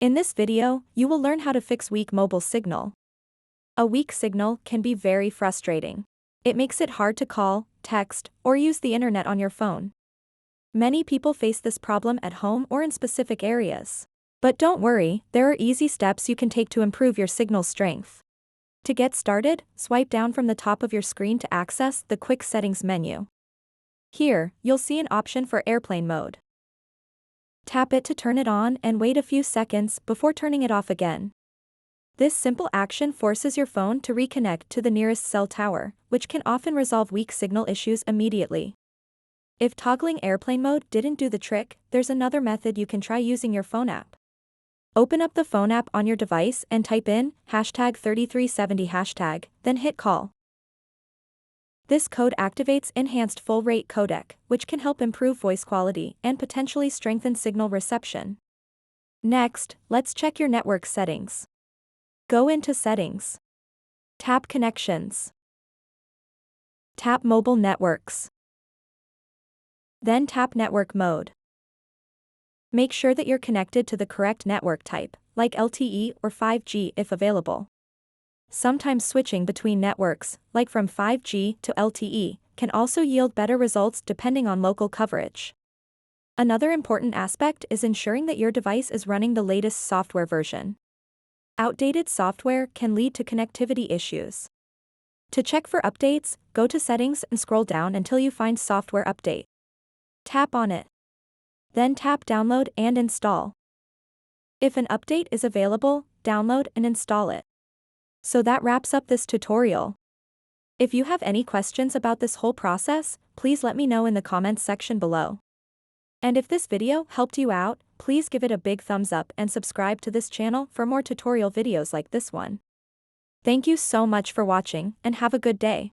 In this video, you will learn how to fix weak mobile signal. A weak signal can be very frustrating. It makes it hard to call, text, or use the internet on your phone. Many people face this problem at home or in specific areas. But don't worry, there are easy steps you can take to improve your signal strength. To get started, swipe down from the top of your screen to access the Quick Settings menu. Here, you'll see an option for airplane mode. Tap it to turn it on and wait a few seconds before turning it off again. This simple action forces your phone to reconnect to the nearest cell tower, which can often resolve weak signal issues immediately. If toggling airplane mode didn't do the trick, there's another method you can try using your phone app. Open up the phone app on your device and type in #3370#, then hit call. This code activates enhanced full-rate codec, which can help improve voice quality and potentially strengthen signal reception. Next, let's check your network settings. Go into Settings. Tap Connections. Tap Mobile Networks. Then tap Network Mode. Make sure that you're connected to the correct network type, like LTE or 5G if available. Sometimes switching between networks, like from 5G to LTE, can also yield better results depending on local coverage. Another important aspect is ensuring that your device is running the latest software version. Outdated software can lead to connectivity issues. To check for updates, go to Settings and scroll down until you find Software Update. Tap on it. Then tap Download and Install. If an update is available, download and install it. So that wraps up this tutorial. If you have any questions about this whole process, please let me know in the comments section below. And if this video helped you out, please give it a big thumbs up and subscribe to this channel for more tutorial videos like this one. Thank you so much for watching and have a good day.